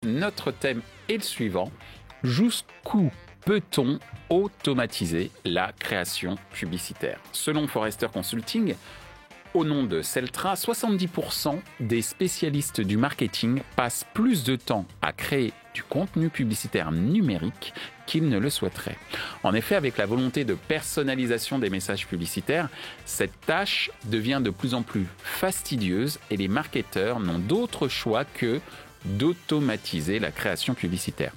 notre thème est le suivant. Jusqu'où peut-on automatiser la création publicitaire ? Selon Forrester Consulting, au nom de Celtra, 70% des spécialistes du marketing passent plus de temps à créer du contenu publicitaire numérique qu'ils ne le souhaiteraient. En effet, avec la volonté de personnalisation des messages publicitaires, cette tâche devient de plus en plus fastidieuse et les marketeurs n'ont d'autre choix que d'automatiser la création publicitaire.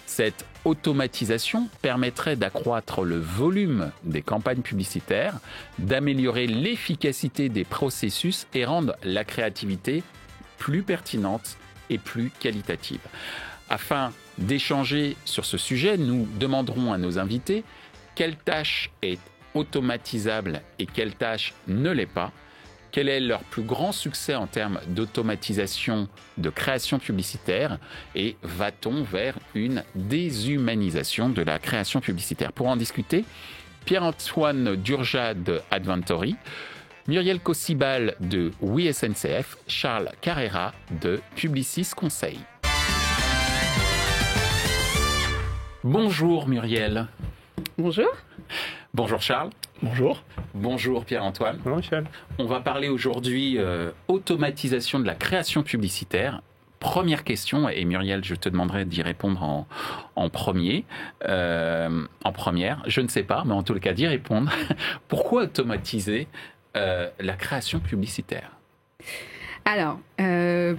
Cette automatisation permettrait d'accroître le volume des campagnes publicitaires, d'améliorer l'efficacité des processus et rendre la créativité plus pertinente et plus qualitative. Afin d'échanger sur ce sujet, nous demanderons à nos invités quelle tâche est automatisable et quelle tâche ne l'est pas. Quel est leur plus grand succès en termes d'automatisation de création publicitaire et va-t-on vers une déshumanisation de la création publicitaire ? Pour en discuter, Pierre-Antoine Durjat de Adventory, Muriel Cosibal de Oui SNCF, Charles Carrera de Publicis Conseil. Bonjour Muriel. Bonjour. Bonjour Charles. Bonjour. Bonjour Pierre-Antoine. Bonjour Michel. On va parler aujourd'hui automatisation de la création publicitaire. Première question, et Muriel, je te demanderai d'y répondre en première. Je ne sais pas, mais en tout cas d'y répondre. Pourquoi automatiser la création publicitaire ? Alors,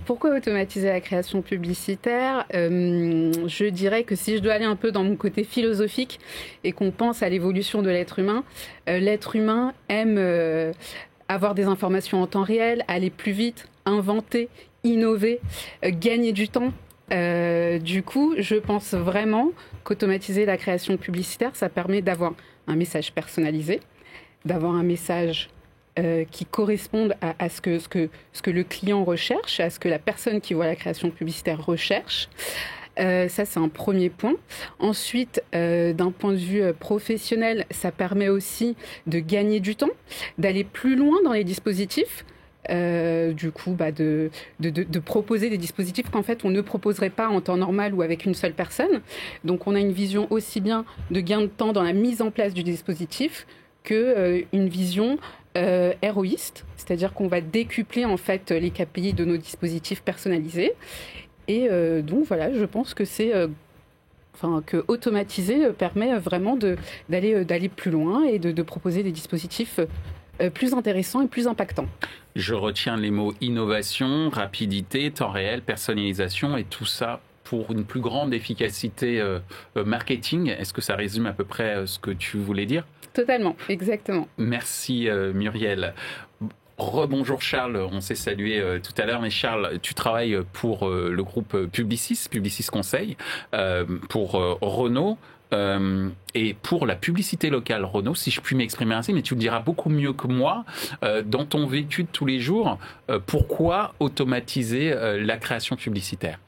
pourquoi automatiser la création publicitaire ? Je dirais que si je dois aller un peu dans mon côté philosophique et qu'on pense à l'évolution de l'être humain aime avoir des informations en temps réel, aller plus vite, inventer, innover, gagner du temps. Du coup, je pense vraiment qu'automatiser la création publicitaire, ça permet d'avoir un message personnalisé, d'avoir un message qui correspondent à ce que le client recherche, à ce que la personne qui voit la création publicitaire recherche. Ça, c'est un premier point. Ensuite, d'un point de vue professionnel, ça permet aussi de gagner du temps, d'aller plus loin dans les dispositifs. Du coup, de proposer des dispositifs qu'en fait on ne proposerait pas en temps normal ou avec une seule personne. Donc on a une vision aussi bien de gain de temps dans la mise en place du dispositif que une vision héroïste, c'est-à-dire qu'on va décupler en fait les KPI de nos dispositifs personnalisés. Et donc voilà, je pense que que automatiser permet vraiment d'aller plus loin et de proposer des dispositifs plus intéressants et plus impactants. Je retiens les mots innovation, rapidité, temps réel, personnalisation et tout ça pour une plus grande efficacité marketing. Est-ce que ça résume à peu près ce que tu voulais dire ? Totalement, exactement. Merci Muriel. Rebonjour Charles, on s'est salué tout à l'heure, mais Charles, tu travailles pour le groupe Publicis Conseil, pour Renault et pour la publicité locale Renault, si je puis m'exprimer ainsi, mais tu le diras beaucoup mieux que moi, dans ton vécu de tous les jours, pourquoi automatiser la création publicitaire ?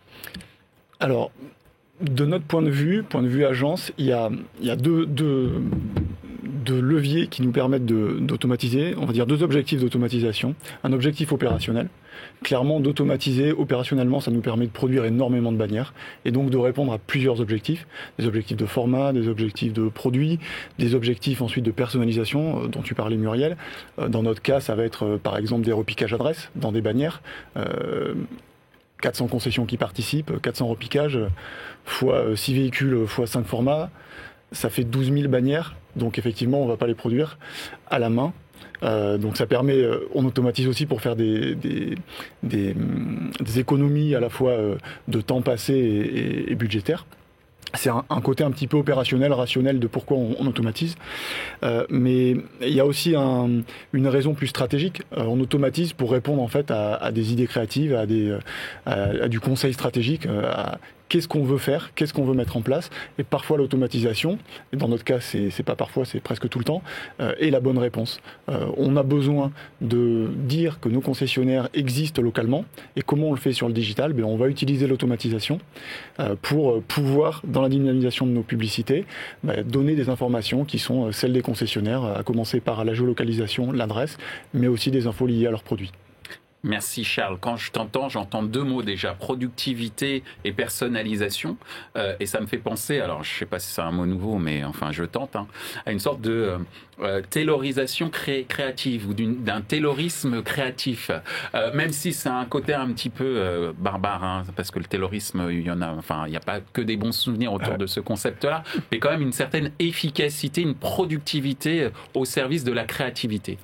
Alors, de notre point de vue agence, il y a deux leviers qui nous permettent d'automatiser, on va dire deux objectifs d'automatisation. Un objectif opérationnel. Clairement, d'automatiser opérationnellement, ça nous permet de produire énormément de bannières et donc de répondre à plusieurs objectifs. Des objectifs de format, des objectifs de produits, des objectifs ensuite de personnalisation dont tu parlais Muriel. Dans notre cas, ça va être par exemple des repiquages adresses dans des bannières. 400 concessions qui participent, 400 repiquages, fois 6 véhicules, fois 5 formats, ça fait 12 000 bannières, donc effectivement on ne va pas les produire à la main. Donc ça permet, on automatise aussi pour faire des économies à la fois de temps passé et budgétaire. C'est un côté un petit peu opérationnel, rationnel de pourquoi on automatise. Mais il y a aussi une raison plus stratégique. On automatise pour répondre en fait à des idées créatives, à du conseil stratégique, à qu'est-ce qu'on veut faire, qu'est-ce qu'on veut mettre en place. Et parfois l'automatisation, et dans notre cas c'est pas parfois, c'est presque tout le temps, est la bonne réponse. On a besoin de dire que nos concessionnaires existent localement. Et comment on le fait sur le digital ? On va utiliser l'automatisation pour pouvoir, dans la dynamisation de nos publicités, donner des informations qui sont celles des concessionnaires, à commencer par la géolocalisation, l'adresse, mais aussi des infos liées à leurs produits. Merci Charles. Quand je t'entends, j'entends deux mots déjà, productivité et personnalisation. Et ça me fait penser, alors je ne sais pas si c'est un mot nouveau, mais enfin je tente, à une sorte de taylorisation créative ou d'un taylorisme créatif. Même si c'est un côté un petit peu barbare, parce que le taylorisme, il n'y a pas que des bons souvenirs autour de ce concept-là, mais quand même une certaine efficacité, une productivité au service de la créativité.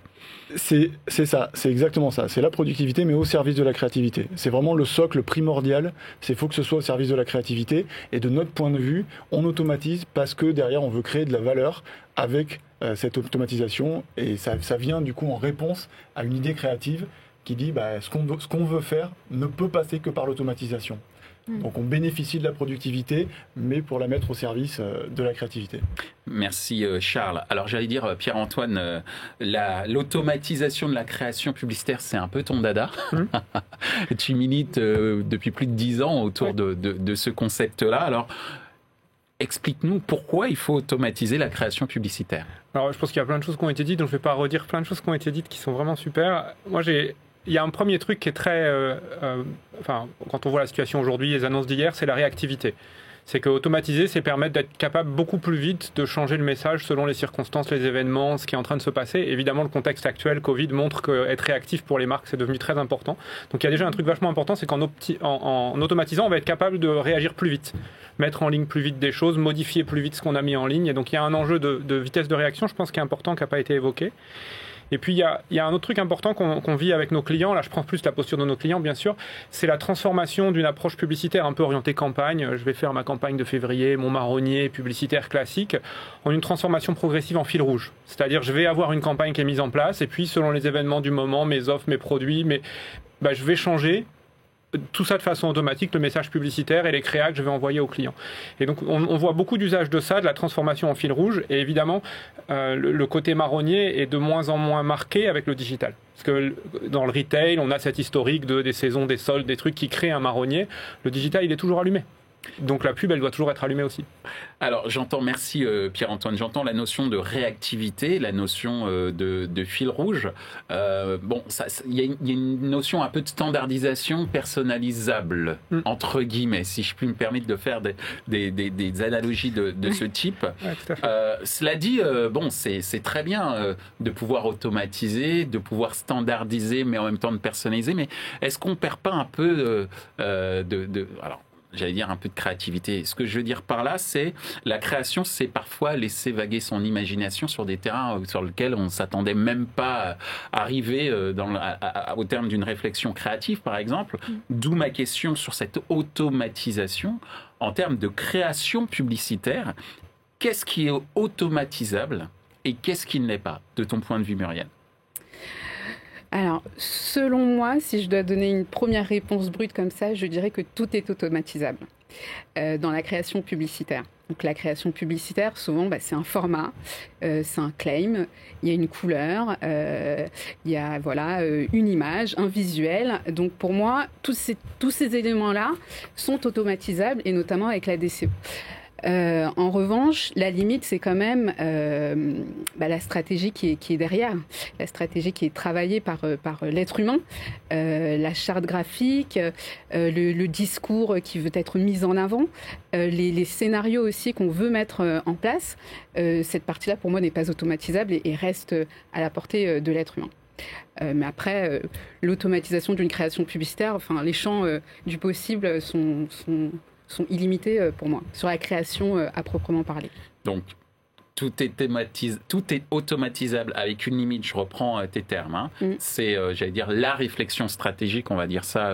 C'est ça, c'est exactement ça. C'est la productivité, mais au service de la créativité. C'est vraiment le socle primordial. Il faut que ce soit au service de la créativité. Et de notre point de vue, on automatise parce que derrière, on veut créer de la valeur avec cette automatisation. Et ça vient du coup en réponse à une idée créative qui dit ce qu'on veut faire ne peut passer que par l'automatisation. Donc on bénéficie de la productivité, mais pour la mettre au service de la créativité. Merci Charles. Alors j'allais dire, Pierre-Antoine, l'automatisation de la création publicitaire, c'est un peu ton dada. Tu milites depuis plus de 10 ans autour de ce concept-là. Alors explique-nous pourquoi il faut automatiser la création publicitaire. Alors je pense qu'il y a plein de choses qui ont été dites, donc je ne vais pas redire plein de choses qui ont été dites qui sont vraiment super. Il y a un premier truc qui est très... quand on voit la situation aujourd'hui, les annonces d'hier, c'est la réactivité. C'est que automatiser, c'est permettre d'être capable beaucoup plus vite de changer le message selon les circonstances, les événements, ce qui est en train de se passer. Évidemment, le contexte actuel, Covid, montre qu'être réactif pour les marques, c'est devenu très important. Donc il y a déjà un truc vachement important, c'est qu'en automatisant, on va être capable de réagir plus vite, mettre en ligne plus vite des choses, modifier plus vite ce qu'on a mis en ligne. Et donc il y a un enjeu de vitesse de réaction, je pense, qui est important, qui n'a pas été évoqué. Et puis, il y a un autre truc important qu'on vit avec nos clients. Là, je prends plus la posture de nos clients, bien sûr. C'est la transformation d'une approche publicitaire un peu orientée campagne. Je vais faire ma campagne de février, mon marronnier publicitaire classique, en une transformation progressive en fil rouge. C'est-à-dire, je vais avoir une campagne qui est mise en place, et puis, selon les événements du moment, mes offres, mes produits, je vais changer tout ça de façon automatique, le message publicitaire et les créas que je vais envoyer aux clients. Et donc, on voit beaucoup d'usage de ça, de la transformation en fil rouge. Et évidemment, le côté marronnier est de moins en moins marqué avec le digital. Parce que dans le retail, on a cette historique des saisons, des soldes, des trucs qui créent un marronnier. Le digital, il est toujours allumé. Donc la pub, elle doit toujours être allumée aussi. Alors j'entends, merci Pierre-Antoine, j'entends la notion de réactivité, la notion de fil rouge. Il y a une notion un peu de standardisation personnalisable, entre guillemets, si je puis me permettre de faire des analogies de ce type. Ouais, tout à fait. Cela dit, c'est très bien de pouvoir automatiser, de pouvoir standardiser, mais en même temps de personnaliser. Mais est-ce qu'on perd pas un peu alors, j'allais dire un peu de créativité. Ce que je veux dire par là, c'est la création, c'est parfois laisser vaguer son imagination sur des terrains sur lesquels on ne s'attendait même pas à arriver au terme d'une réflexion créative, par exemple. D'où ma question sur cette automatisation en termes de création publicitaire. Qu'est-ce qui est automatisable et qu'est-ce qui ne l'est pas, de ton point de vue, Muriel ? Alors, selon moi, si je dois donner une première réponse brute comme ça, je dirais que tout est automatisable dans la création publicitaire. Donc la création publicitaire, souvent, c'est un format, c'est un claim, il y a une couleur, il y a une image, un visuel. Donc pour moi, tous ces éléments-là sont automatisables, et notamment avec la DCO. En revanche, la limite, c'est quand même la stratégie qui est derrière, la stratégie qui est travaillée par l'être humain, la charte graphique, le discours qui veut être mis en avant, les scénarios aussi qu'on veut mettre en place. Cette partie-là, pour moi, n'est pas automatisable et reste à la portée de l'être humain. Mais après, l'automatisation d'une création publicitaire, les champs du possible sont illimités pour moi, sur la création à proprement parler. Donc, tout est automatisable avec une limite, je reprends tes termes. C'est, j'allais dire, la réflexion stratégique, on va dire ça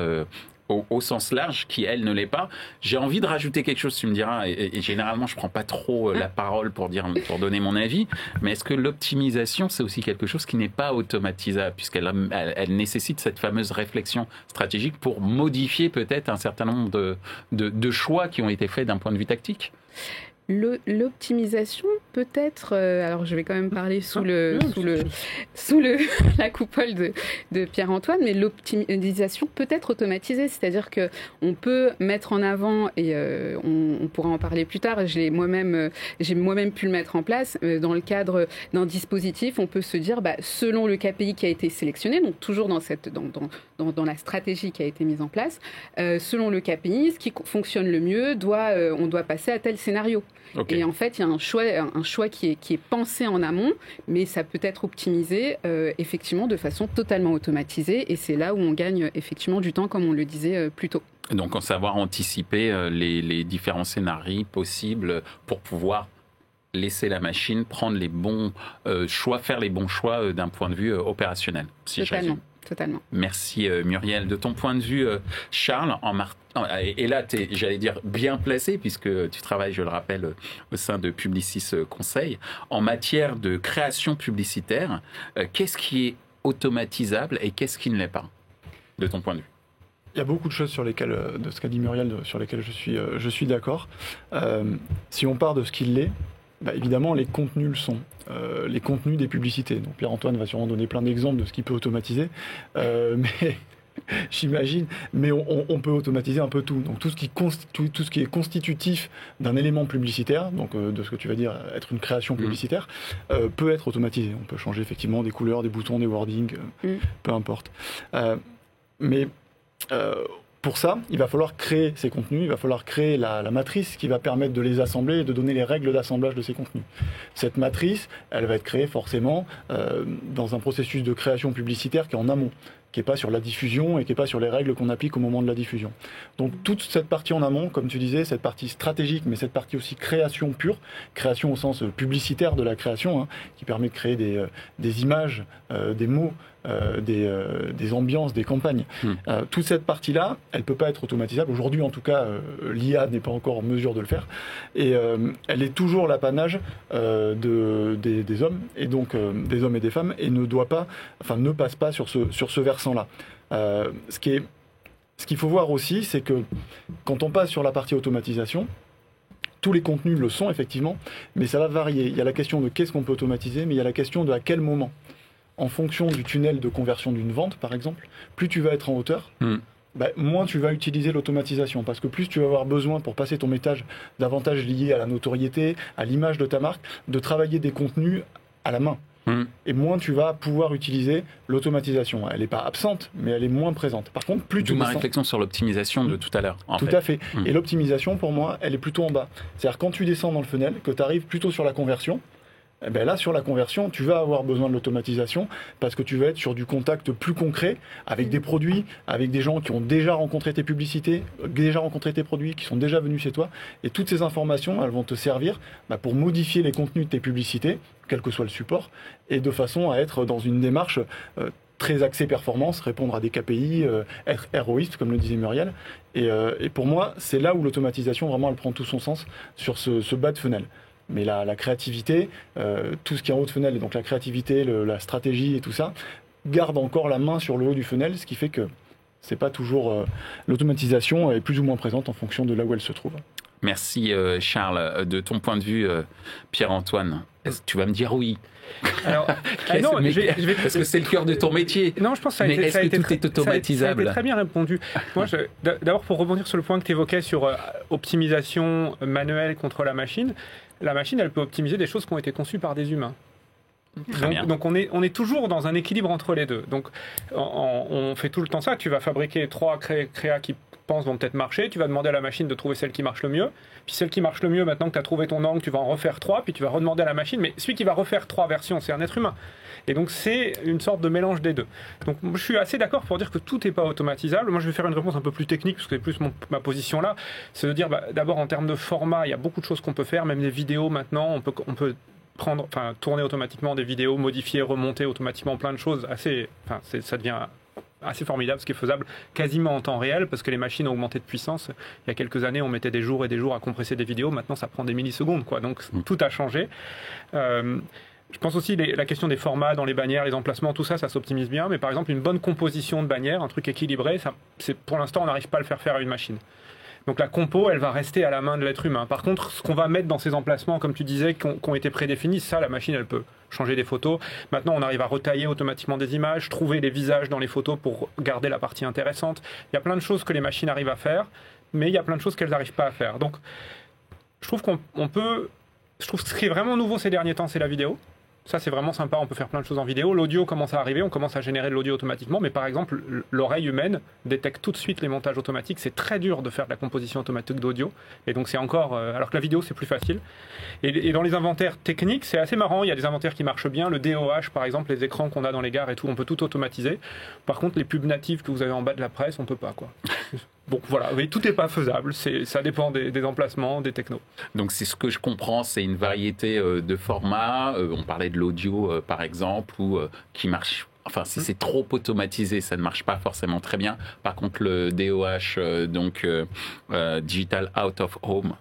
au sens large, qui, elle, ne l'est pas. J'ai envie de rajouter quelque chose, tu me diras, et généralement, je ne prends pas trop la parole pour donner mon avis, mais est-ce que l'optimisation, c'est aussi quelque chose qui n'est pas automatisable, puisqu'elle nécessite cette fameuse réflexion stratégique pour modifier peut-être un certain nombre de choix qui ont été faits d'un point de vue tactique ? L'optimisation, peut-être, alors je vais quand même parler sous la coupole de Pierre-Antoine, mais l'optimisation peut être automatisée, c'est-à-dire que on peut mettre en avant, et on pourra en parler plus tard, j'ai moi-même pu le mettre en place, dans le cadre d'un dispositif, on peut se dire, selon le KPI qui a été sélectionné, donc toujours dans la stratégie qui a été mise en place, selon le KPI, ce qui fonctionne le mieux, on doit passer à tel scénario. Okay. Et en fait, il y a un choix qui est pensé en amont, mais ça peut être optimisé effectivement de façon totalement automatisée, et c'est là où on gagne effectivement du temps, comme on le disait plus tôt. Donc, en savoir anticiper les différents scénarios possibles pour pouvoir laisser la machine prendre les bons choix, faire les bons choix d'un point de vue opérationnel. Si Totalement. Merci Muriel. De ton point de vue, Charles, et là, tu es, j'allais dire, bien placé, puisque tu travailles, je le rappelle, au sein de Publicis Conseil. En matière de création publicitaire, qu'est-ce qui est automatisable et qu'est-ce qui ne l'est pas, de ton point de vue? Il y a beaucoup de choses sur lesquelles, de ce qu'a dit Muriel, sur lesquelles je suis d'accord. Si on part de ce qu'il l'est, évidemment, les contenus le sont. Les contenus des publicités. Donc Pierre-Antoine va sûrement donner plein d'exemples de ce qu'il peut automatiser. Mais j'imagine. Mais on peut automatiser un peu tout. Donc tout ce qui est constitutif d'un élément publicitaire, donc de ce que tu vas dire être une création publicitaire, peut être automatisé. On peut changer effectivement des couleurs, des boutons, des wordings, peu importe. Mais pour ça, il va falloir créer ces contenus, il va falloir créer la matrice qui va permettre de les assembler et de donner les règles d'assemblage de ces contenus. Cette matrice, elle va être créée forcément dans un processus de création publicitaire qui est en amont, qui n'est pas sur la diffusion et qui n'est pas sur les règles qu'on applique au moment de la diffusion. Donc toute cette partie en amont, comme tu disais, cette partie stratégique, mais cette partie aussi création pure, création au sens publicitaire de la création, qui permet de créer des images, des mots, des ambiances, des campagnes. Toute cette partie-là, elle ne peut pas être automatisable. Aujourd'hui, en tout cas, l'IA n'est pas encore en mesure de le faire. Et elle est toujours l'apanage des hommes, et donc des hommes et des femmes, et ne passe pas sur ce versant-là. Ce qu'il faut voir aussi, c'est que quand on passe sur la partie automatisation, tous les contenus le sont effectivement, mais ça va varier. Il y a la question de qu'est-ce qu'on peut automatiser, mais il y a la question de à quel moment. En fonction du tunnel de conversion d'une vente, par exemple, plus tu vas être en hauteur, moins tu vas utiliser l'automatisation. Parce que plus tu vas avoir besoin, pour passer ton message, davantage lié à la notoriété, à l'image de ta marque, de travailler des contenus à la main. Et moins tu vas pouvoir utiliser l'automatisation. Elle n'est pas absente, mais elle est moins présente. Par contre, plus tu ma réflexion sur l'optimisation de tout à l'heure. Tout à fait. Et l'optimisation, pour moi, elle est plutôt en bas. C'est-à-dire quand tu descends dans le funnel, que tu arrives plutôt sur la conversion, là, sur la conversion, tu vas avoir besoin de l'automatisation parce que tu vas être sur du contact plus concret avec des produits, avec des gens qui ont déjà rencontré tes publicités, déjà rencontré tes produits, qui sont déjà venus chez toi. Et toutes ces informations, elles vont te servir pour modifier les contenus de tes publicités, quel que soit le support, et de façon à être dans une démarche très axée performance, répondre à des KPI, être héroïste, comme le disait Muriel. Et pour moi, c'est là où l'automatisation, vraiment, elle prend tout son sens sur ce bas de funnel. Mais la créativité, tout ce qui est en haut de funnel, donc la créativité, la stratégie et tout ça, garde encore la main sur le haut du funnel, ce qui fait que c'est pas toujours l'automatisation est plus ou moins présente en fonction de là où elle se trouve. Merci Charles. De ton point de vue, Pierre-Antoine, est-ce que tu vas me dire oui? Alors, parce que c'est le cœur de ton métier. Non, je pense que est-ce que tout est automatisable? Ça a été très bien répondu. Moi, d'abord, pour rebondir sur le point que tu évoquais sur optimisation manuelle contre la machine, elle peut optimiser des choses qui ont été conçues par des humains. Donc on est toujours dans un équilibre entre les deux. Donc on fait tout le temps ça. Tu vas fabriquer 3 créas qui vont peut-être marcher, tu vas demander à la machine de trouver celle qui marche le mieux, puis celle qui marche le mieux, maintenant que tu as trouvé ton angle, tu vas en refaire 3, puis tu vas redemander à la machine, mais celui qui va refaire 3 versions, c'est un être humain. Et donc c'est une sorte de mélange des deux. Donc je suis assez d'accord pour dire que tout n'est pas automatisable. Moi je vais faire une réponse un peu plus technique, parce que c'est plus ma position là, c'est de dire d'abord en termes de format, il y a beaucoup de choses qu'on peut faire, même des vidéos maintenant, on peut tourner automatiquement des vidéos, modifier, remonter automatiquement plein de choses, ça devient assez formidable, ce qui est faisable quasiment en temps réel, parce que les machines ont augmenté de puissance. Il y a quelques années, on mettait des jours et des jours à compresser des vidéos. Maintenant, ça prend des millisecondes, quoi. Donc, tout a changé. Je pense aussi la question des formats dans les bannières, les emplacements, tout ça, ça s'optimise bien. Mais par exemple, une bonne composition de bannières, un truc équilibré, pour l'instant, on n'arrive pas à le faire à une machine. Donc la compo, elle va rester à la main de l'être humain. Par contre, ce qu'on va mettre dans ces emplacements, comme tu disais, qui ont été prédéfinis, ça, la machine, elle peut changer des photos. Maintenant, on arrive à retailler automatiquement des images, trouver les visages dans les photos pour garder la partie intéressante. Il y a plein de choses que les machines arrivent à faire, mais il y a plein de choses qu'elles n'arrivent pas à faire. Donc, je trouve je trouve que ce qui est vraiment nouveau ces derniers temps, c'est la vidéo. Ça, c'est vraiment sympa, on peut faire plein de choses en vidéo. L'audio commence à arriver, on commence à générer de l'audio automatiquement, mais par exemple, l'oreille humaine détecte tout de suite les montages automatiques. C'est très dur de faire de la composition automatique d'audio, et donc c'est encore... alors que la vidéo, c'est plus facile. Et dans les inventaires techniques, c'est assez marrant, il y a des inventaires qui marchent bien. Le DOH, par exemple, les écrans qu'on a dans les gares et tout, on peut tout automatiser. Par contre, les pubs natives que vous avez en bas de la presse, on peut pas, quoi. Bon, voilà, oui, tout n'est pas faisable, ça dépend des emplacements, des technos. Donc c'est ce que je comprends, c'est une variété de formats. On parlait de l'audio par exemple, qui marche. Enfin, si c'est trop automatisé, ça ne marche pas forcément très bien. Par contre, le DOH, Digital Out of Home,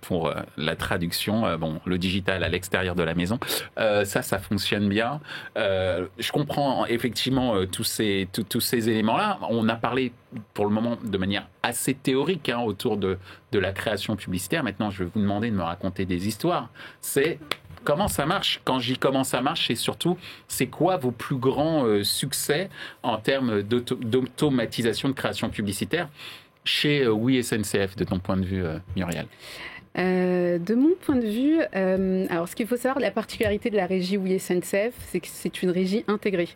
pour la traduction, le digital à l'extérieur de la maison, ça fonctionne bien. Je comprends effectivement tous ces éléments-là. On a parlé pour le moment de manière assez théorique autour de la création publicitaire. Maintenant, je vais vous demander de me raconter des histoires. C'est comment ça marche? Quand je dis comment ça marche, c'est surtout, c'est quoi vos plus grands succès en termes d'automatisation de création publicitaire chez Oui SNCF, de ton point de vue, Muriel? De mon point de vue, alors ce qu'il faut savoir, la particularité de la régie Oui SNCF, c'est que c'est une régie intégrée.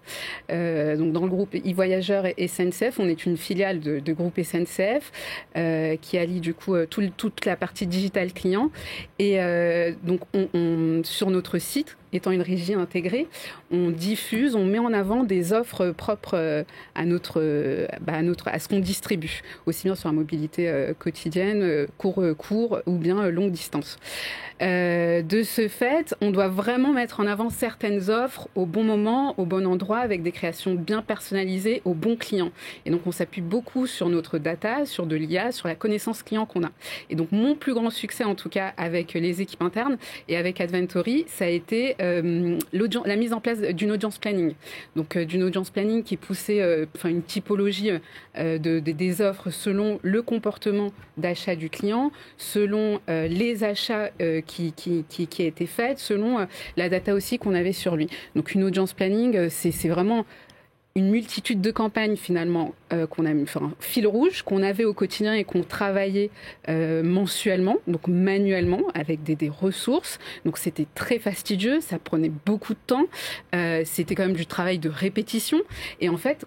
Donc dans le groupe e-Voyageurs et SNCF, on est une filiale de groupe SNCF qui allie du coup toute la partie digital client. Et donc sur notre site, étant une régie intégrée, on diffuse, on met en avant des offres propres à ce qu'on distribue, aussi bien sur la mobilité quotidienne, court ou bien longue distance. De ce fait, on doit vraiment mettre en avant certaines offres au bon moment, au bon endroit, avec des créations bien personnalisées au bon client. Et donc, on s'appuie beaucoup sur notre data, sur de l'IA, sur la connaissance client qu'on a. Et donc, mon plus grand succès, en tout cas, avec les équipes internes et avec Adventory, ça a été la mise en place d'une audience planning. Donc, d'une audience planning qui poussait une typologie des offres selon le comportement d'achat du client, selon les achats qui a été faite, selon la data aussi qu'on avait sur lui. Donc une audience planning, c'est vraiment une multitude de campagnes finalement qu'on a, un fil rouge qu'on avait au quotidien et qu'on travaillait mensuellement, donc manuellement avec des ressources. Donc c'était très fastidieux, ça prenait beaucoup de temps, c'était quand même du travail de répétition. Et en fait,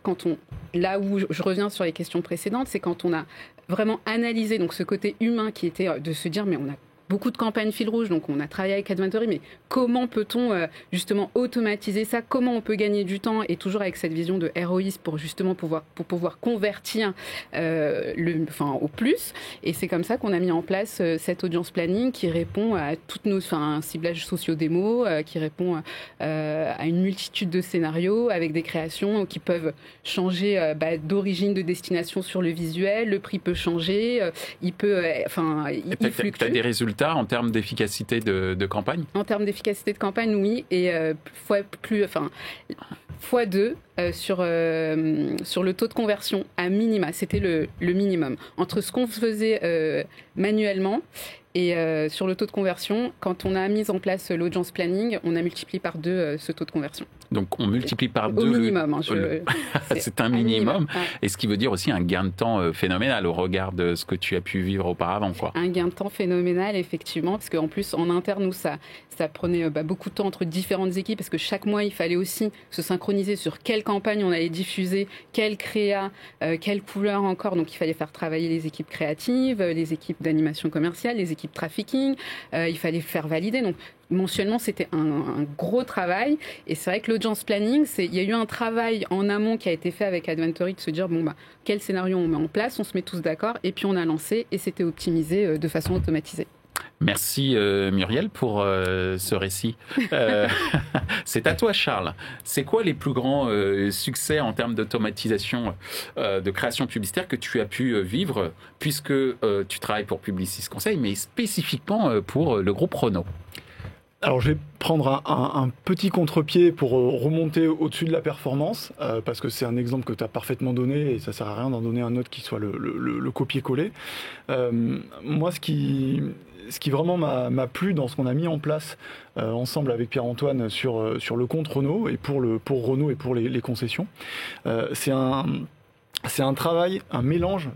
là où je reviens sur les questions précédentes, c'est quand on a vraiment analysé donc ce côté humain qui était de se dire mais on a beaucoup de campagnes fil rouge, donc on a travaillé avec Adventory, mais comment peut-on justement automatiser ça? Comment on peut gagner du temps? Et toujours avec cette vision de ROI pour justement pouvoir convertir au plus. Et c'est comme ça qu'on a mis en place cette audience planning qui répond à toutes un ciblage socio-démo, qui répond à une multitude de scénarios avec des créations qui peuvent changer d'origine, de destination sur le visuel. Le prix peut changer, il fluctue. Tu as des résultats en termes d'efficacité de campagne? En termes d'efficacité de campagne, oui, et fois 2 sur le taux de conversion à minima. C'était le minimum. Entre ce qu'on faisait manuellement et sur le taux de conversion, quand on a mis en place l'audience planning, on a multiplié par 2 ce taux de conversion. Donc on multiplie par 2 au minimum. C'est un minimum. Ouais. Et ce qui veut dire aussi un gain de temps phénoménal au regard de ce que tu as pu vivre auparavant, quoi. Un gain de temps phénoménal, effectivement, parce qu'en plus, en interne, nous, ça prenait beaucoup de temps entre différentes équipes, parce que chaque mois, il fallait aussi se synchroniser sur quelle campagne on allait diffuser, quelle créa, quelle couleur encore. Donc il fallait faire travailler les équipes créatives, les équipes d'animation commerciale, les équipes trafficking. Il fallait faire valider. Donc mensuellement, c'était un gros travail. Et c'est vrai que l'audience planning, il y a eu un travail en amont qui a été fait avec Adventory de se dire, quel scénario on met en place, on se met tous d'accord, et puis on a lancé, et c'était optimisé de façon automatisée. Merci Muriel pour ce récit. C'est à toi, Charles. C'est quoi les plus grands succès en termes d'automatisation de création publicitaire que tu as pu vivre, puisque tu travailles pour Publicis Conseil, mais spécifiquement pour le groupe Renault? Alors je vais prendre un petit contre-pied pour remonter au-dessus de la performance, parce que c'est un exemple que tu as parfaitement donné et ça sert à rien d'en donner un autre qui soit le copier-coller. Moi, ce qui vraiment m'a plu dans ce qu'on a mis en place ensemble avec Pierre-Antoine sur le compte Renault et pour Renault et pour les concessions, c'est un travail, un mélange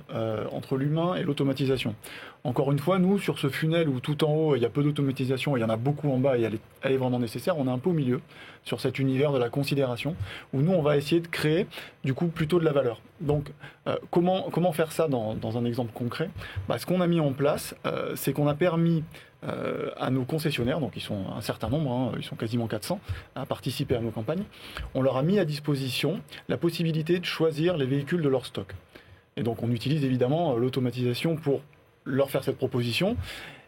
entre l'humain et l'automatisation. Encore une fois, nous, sur ce funnel où tout en haut, il y a peu d'automatisation, il y en a beaucoup en bas et elle est vraiment nécessaire, on est un peu au milieu, sur cet univers de la considération, où nous, on va essayer de créer, du coup, plutôt de la valeur. Donc, comment faire ça dans un exemple concret ? Ce qu'on a mis en place, c'est qu'on a permis à nos concessionnaires, donc ils sont un certain nombre, ils sont quasiment 400, à participer à nos campagnes, on leur a mis à disposition la possibilité de choisir les véhicules de leur stock. Et donc, on utilise évidemment l'automatisation pour leur faire cette proposition,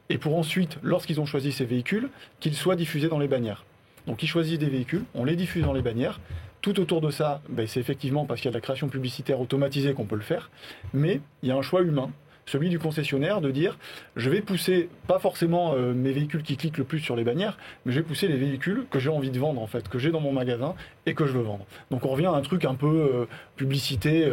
et pour ensuite, lorsqu'ils ont choisi ces véhicules, qu'ils soient diffusés dans les bannières. Donc ils choisissent des véhicules, on les diffuse dans les bannières. Tout autour de ça, c'est effectivement parce qu'il y a de la création publicitaire automatisée qu'on peut le faire, mais il y a un choix humain, celui du concessionnaire de dire je vais pousser pas forcément mes véhicules qui cliquent le plus sur les bannières, mais je vais pousser les véhicules que j'ai envie de vendre en fait, que j'ai dans mon magasin et que je veux vendre. Donc on revient à un truc un peu publicité,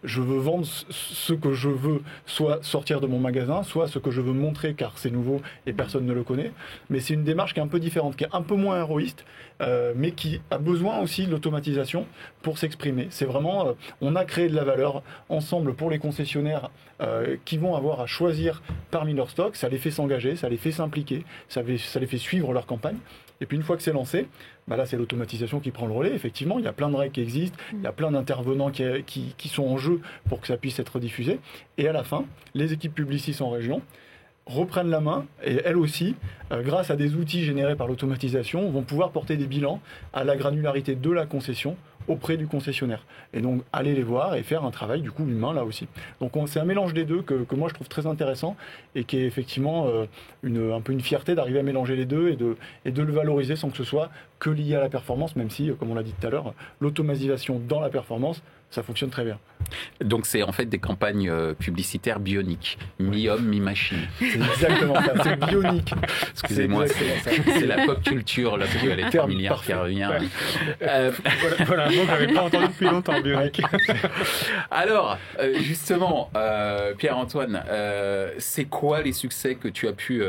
je veux vendre ce que je veux, soit sortir de mon magasin, soit ce que je veux montrer car c'est nouveau et personne ne le connaît, mais c'est une démarche qui est un peu différente, qui est un peu moins héroïste, mais qui a besoin aussi de l'automatisation pour s'exprimer. C'est vraiment, on a créé de la valeur ensemble pour les concessionnaires qui vont avoir à choisir parmi leur stock, ça les fait s'engager, ça les fait s'impliquer, ça les fait suivre leur campagne. Et puis une fois que c'est lancé, là c'est l'automatisation qui prend le relais. Effectivement, il y a plein de règles qui existent, il y a plein d'intervenants qui sont en jeu pour que ça puisse être diffusé. Et à la fin, les équipes publicistes en région reprennent la main et elles aussi, grâce à des outils générés par l'automatisation, vont pouvoir porter des bilans à la granularité de la concession auprès du concessionnaire. Et donc, aller les voir et faire un travail, du coup, humain, là aussi. Donc, c'est un mélange des deux que moi, je trouve très intéressant et qui est effectivement un peu une fierté d'arriver à mélanger les deux et de le valoriser sans que ce soit que lié à la performance, même si, comme on l'a dit tout à l'heure, l'automatisation dans la performance, ça fonctionne très bien. Donc, c'est en fait des campagnes publicitaires bioniques, mi-homme, mi-machine. C'est exactement ça, c'est bionique. Excusez-moi, c'est la pop culture, là, qui va les 3 milliards qui revient. Ouais. Voilà un mot que j'avais pas entendu depuis longtemps, bionique. Alors, justement, Pierre-Antoine, c'est quoi les succès que tu as pu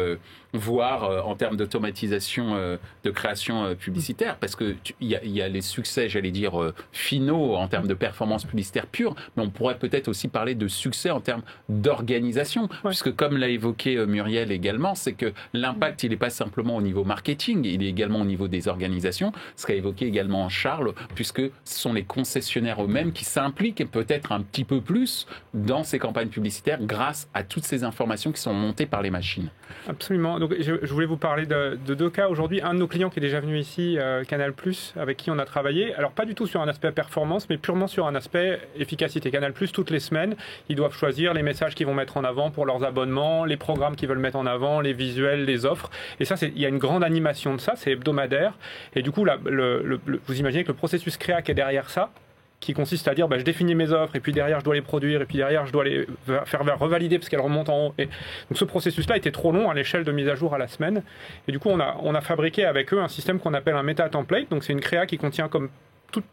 voir en termes d'automatisation de création publicitaire? Parce qu'il y a les succès, j'allais dire, finaux en termes de performance publicitaire pure, mais on pourrait peut-être aussi parler de succès en termes d'organisation, puisque comme l'a évoqué Muriel également, c'est que l'impact, il n'est pas simplement au niveau marketing, il est également au niveau des organisations, ce qu'a évoqué également Charles, puisque ce sont les concessionnaires eux-mêmes qui s'impliquent peut-être un petit peu plus dans ces campagnes publicitaires grâce à toutes ces informations qui sont montées par les machines. Absolument. Donc, je voulais vous parler de deux cas aujourd'hui. Un de nos clients qui est déjà venu ici, Canal+, avec qui on a travaillé. Alors, pas du tout sur un aspect performance, mais purement sur un aspect efficacité. Canal+, toutes les semaines, ils doivent choisir les messages qu'ils vont mettre en avant pour leurs abonnements, les programmes qu'ils veulent mettre en avant, les visuels, les offres. Et ça, il y a une grande animation de ça, c'est hebdomadaire. Et du coup, vous imaginez que le processus créa qui est derrière ça, qui consiste à dire je définis mes offres et puis derrière je dois les produire et puis derrière je dois les faire revalider parce qu'elles remontent en haut. Et donc ce processus-là était trop long à l'échelle de mise à jour à la semaine. Et du coup on a fabriqué avec eux un système qu'on appelle un meta template. Donc c'est une créa qui contient comme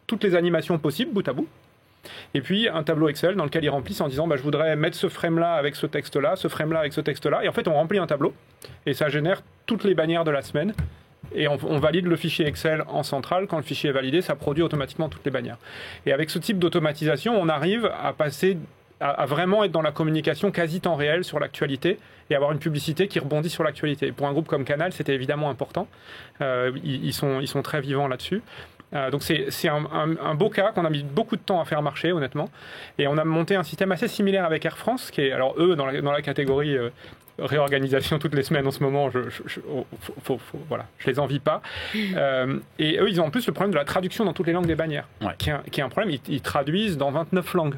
toutes les animations possibles bout à bout. Et puis un tableau Excel dans lequel ils remplissent en disant je voudrais mettre ce frame-là avec ce texte-là, ce frame-là avec ce texte-là. Et en fait on remplit un tableau et ça génère toutes les bannières de la semaine. Et on valide le fichier Excel en centrale. Quand le fichier est validé, ça produit automatiquement toutes les bannières. Et avec ce type d'automatisation, on arrive à passer à vraiment être dans la communication quasi temps réel sur l'actualité et avoir une publicité qui rebondit sur l'actualité. Pour un groupe comme Canal, c'était évidemment important. Ils sont très vivants là-dessus. Donc c'est un beau cas qu'on a mis beaucoup de temps à faire marcher, honnêtement. Et on a monté un système assez similaire avec Air France, qui est, alors eux, dans la catégorie réorganisation toutes les semaines en ce moment, voilà, je les envie pas. Et eux, ils ont en plus le problème de la traduction dans toutes les langues des bannières, qui est un problème. Ils traduisent dans 29 langues.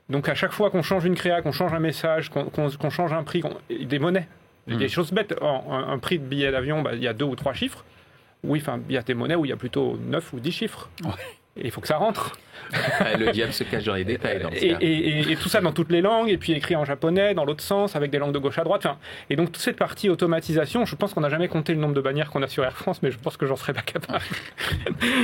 Donc à chaque fois qu'on change une créa, qu'on change un message, qu'on change un prix, des monnaies, des choses bêtes. Un prix de billet d'avion, il y a 2 ou 3 chiffres. Oui, il y a des monnaies où il y a plutôt 9 ou 10 chiffres. Et il faut que ça rentre. Le diable se cache dans les détails. Dans ce cas. Et tout ça dans toutes les langues, et puis écrit en japonais, dans l'autre sens, avec des langues de gauche à droite. Enfin, et donc toute cette partie automatisation, je pense qu'on n'a jamais compté le nombre de bannières qu'on a sur Air France, mais je pense que j'en serais pas capable.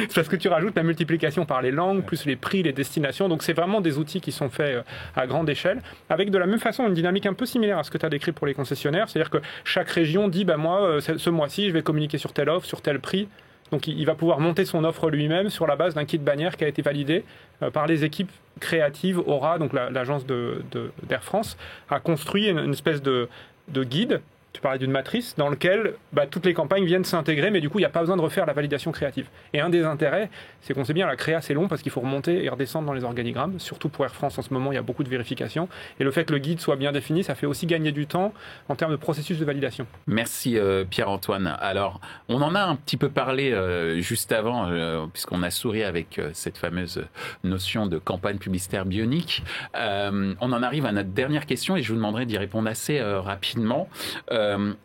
C'est parce que tu rajoutes la multiplication par les langues, plus les prix, les destinations. Donc c'est vraiment des outils qui sont faits à grande échelle, avec de la même façon une dynamique un peu similaire à ce que tu as décrit pour les concessionnaires. C'est-à-dire que chaque région dit, moi, ce mois-ci, je vais communiquer sur telle offre, sur tel prix. Donc il va pouvoir monter son offre lui-même sur la base d'un kit bannière qui a été validé par les équipes créatives. Aura, donc l'agence d'Air France, a construit une espèce de guide. Tu parlais d'une matrice dans laquelle toutes les campagnes viennent s'intégrer, mais du coup, il n'y a pas besoin de refaire la validation créative. Et un des intérêts, c'est qu'on sait bien, la créa, c'est long parce qu'il faut remonter et redescendre dans les organigrammes. Surtout pour Air France, en ce moment, il y a beaucoup de vérifications. Et le fait que le guide soit bien défini, ça fait aussi gagner du temps en termes de processus de validation. Merci Pierre-Antoine. Alors, on en a un petit peu parlé juste avant, puisqu'on a souri avec cette fameuse notion de campagne publicitaire bionique. On en arrive à notre dernière question et je vous demanderai d'y répondre assez rapidement.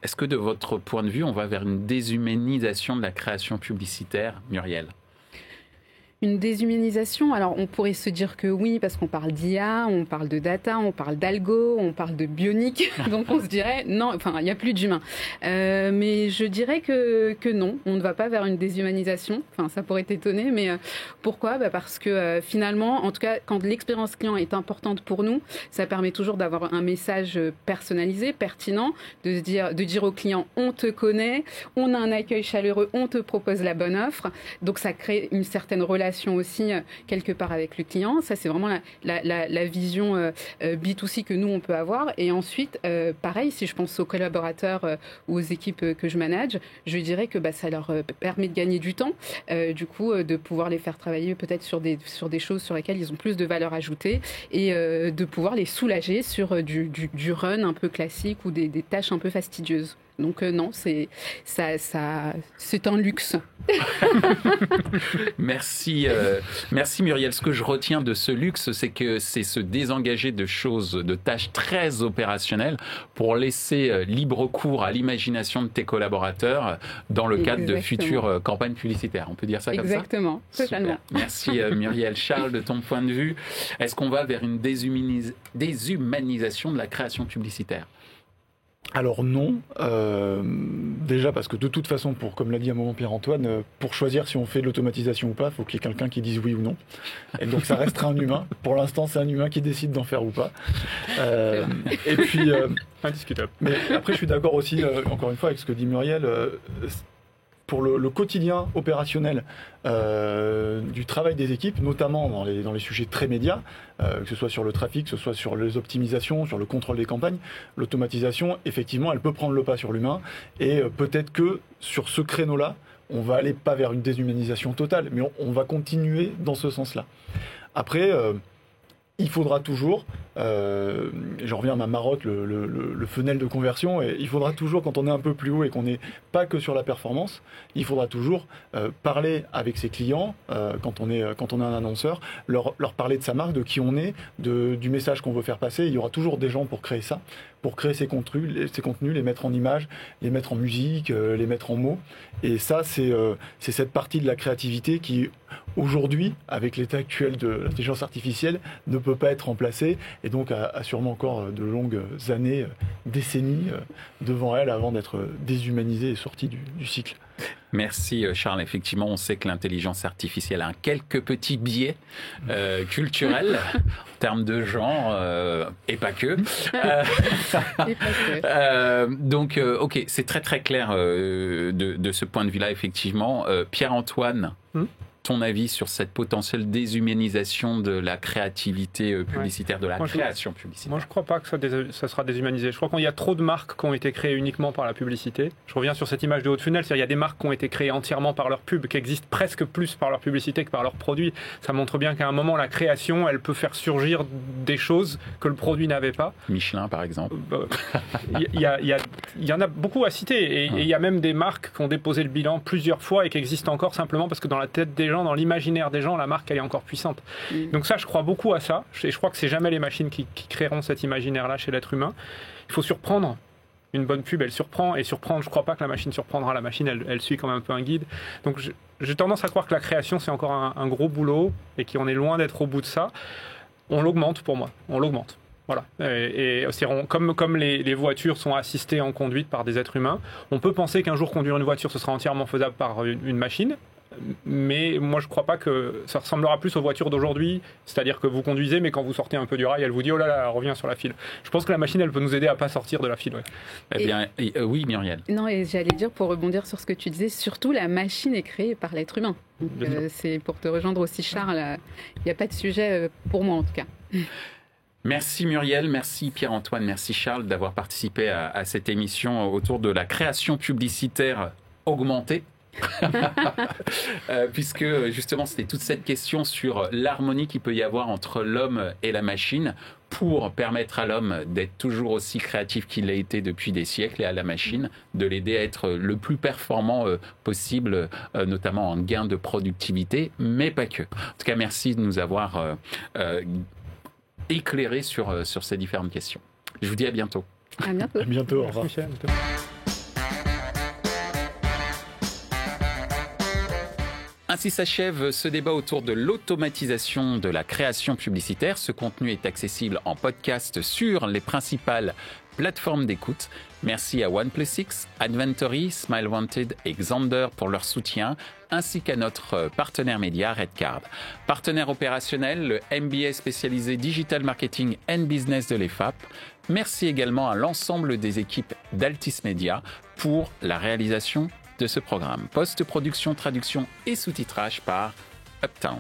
Est-ce que de votre point de vue, on va vers une déshumanisation de la création publicitaire, Muriel ? Une déshumanisation, alors on pourrait se dire que oui, parce qu'on parle d'IA, on parle de data, on parle d'algo, on parle de bionique, donc on se dirait non, enfin il n'y a plus d'humain. Mais je dirais que non, on ne va pas vers une déshumanisation, enfin ça pourrait t'étonner, mais pourquoi ? Parce que finalement, en tout cas quand l'expérience client est importante pour nous, ça permet toujours d'avoir un message personnalisé, pertinent, de dire au client on te connaît, on a un accueil chaleureux, on te propose la bonne offre, donc ça crée une certaine relation aussi quelque part avec le client. Ça, c'est vraiment la vision B2C que nous, on peut avoir. Et ensuite, pareil, si je pense aux collaborateurs ou aux équipes que je manage, je dirais que ça leur permet de gagner du temps, du coup, de pouvoir les faire travailler peut-être sur des choses sur lesquelles ils ont plus de valeur ajoutée et de pouvoir les soulager sur du run un peu classique ou des tâches un peu fastidieuses. Donc non, c'est un luxe. Merci Muriel. Ce que je retiens de ce luxe, c'est que c'est se désengager de tâches très opérationnelles pour laisser libre cours à l'imagination de tes collaborateurs dans le cadre de futures campagnes publicitaires. On peut dire ça comme ça ? Exactement, totalement. Super. Merci Muriel. Charles, de ton point de vue, est-ce qu'on va vers une déshumanisation de la création publicitaire ? Alors non, déjà parce que de toute façon, comme l'a dit à un moment Pierre-Antoine, pour choisir si on fait de l'automatisation ou pas, il faut qu'il y ait quelqu'un qui dise oui ou non. Et donc ça restera un humain. Pour l'instant, c'est un humain qui décide d'en faire ou pas. Et puis, indiscutable. Mais après, je suis d'accord aussi, encore une fois, avec ce que dit Muriel. Pour le quotidien opérationnel du travail des équipes, notamment dans les sujets très médias, que ce soit sur le trafic, que ce soit sur les optimisations, sur le contrôle des campagnes, l'automatisation, effectivement, elle peut prendre le pas sur l'humain. Et peut-être que sur ce créneau-là, on va aller pas vers une déshumanisation totale, mais on va continuer dans ce sens-là. Après, il faudra toujours, je reviens à ma marotte, le funnel de conversion, et il faudra toujours, quand on est un peu plus haut et qu'on n'est pas que sur la performance, il faudra toujours parler avec ses clients, quand on est un annonceur, leur parler de sa marque, de qui on est, du message qu'on veut faire passer. Il y aura toujours des gens pour créer ça, pour créer ces contenus, les mettre en images, les mettre en musique, les mettre en mots. Et ça, c'est cette partie de la créativité qui, aujourd'hui, avec l'état actuel de l'intelligence artificielle, ne peut pas être remplacée, et donc a sûrement encore de longues années, décennies devant elle avant d'être déshumanisée et sortie du cycle. Merci Charles. Effectivement, on sait que l'intelligence artificielle a quelques petits biais culturels en termes de genre et pas que. Donc, ok, c'est très très clair de ce point de vue-là, effectivement. Pierre-Antoine, ton avis sur cette potentielle déshumanisation de la créativité publicitaire, de la création publicitaire? Moi, je ne crois pas que ça sera déshumanisé. Je crois qu'il y a trop de marques qui ont été créées uniquement par la publicité. Je reviens sur cette image de haut de funnel, c'est-à-dire qu'il y a des marques qui ont été créées entièrement par leur pub, qui existent presque plus par leur publicité que par leurs produits. Ça montre bien qu'à un moment, la création, elle peut faire surgir des choses que le produit n'avait pas. Michelin, par exemple. Il y en a beaucoup à citer. Et il y a même des marques qui ont déposé le bilan plusieurs fois et qui existent encore simplement parce que dans la tête des gens, dans l'imaginaire des gens, la marque elle est encore puissante. Donc ça, je crois beaucoup à ça. Et je crois que c'est jamais les machines qui créeront cet imaginaire-là chez l'être humain. Il faut surprendre une bonne pub, elle surprend, et surprendre, je crois pas que la machine surprendra. La machine, elle suit quand même un peu un guide. Donc j'ai tendance à croire que la création, c'est encore un gros boulot, et qu'on est loin d'être au bout de ça. On l'augmente pour moi, on l'augmente. Voilà. Et comme les voitures sont assistées en conduite par des êtres humains, on peut penser qu'un jour conduire une voiture, ce sera entièrement faisable par une machine. Mais moi, je ne crois pas que ça ressemblera plus aux voitures d'aujourd'hui. C'est-à-dire que vous conduisez, mais quand vous sortez un peu du rail, elle vous dit « Oh là là, reviens sur la file ». Je pense que la machine, elle peut nous aider à ne pas sortir de la file. Ouais. Eh bien, oui, Muriel. Non, et j'allais dire, pour rebondir sur ce que tu disais, surtout la machine est créée par l'être humain. Donc, c'est pour te rejoindre aussi, Charles, il n'y a pas de sujet pour moi en tout cas. Merci Muriel, merci Pierre-Antoine, merci Charles d'avoir participé à cette émission autour de la création publicitaire augmentée. Puisque justement c'était toute cette question sur l'harmonie qu'il peut y avoir entre l'homme et la machine pour permettre à l'homme d'être toujours aussi créatif qu'il l'a été depuis des siècles et à la machine de l'aider à être le plus performant possible, notamment en gain de productivité, mais pas que. En tout cas, merci de nous avoir éclairé sur ces différentes questions. Je vous dis à bientôt. À bientôt. À bientôt, au revoir. Michel, Ainsi s'achève ce débat autour de l'automatisation de la création publicitaire. Ce contenu est accessible en podcast sur les principales plateformes d'écoute. Merci à OnePlus6, Adventory, Smile Wanted et Xander pour leur soutien, ainsi qu'à notre partenaire média Redcard. Partenaire opérationnel, le MBA spécialisé Digital Marketing and Business de l'EFAP. Merci également à l'ensemble des équipes d'Altis Media pour la réalisation de ce programme. Post-production, traduction et sous-titrage par Uptown.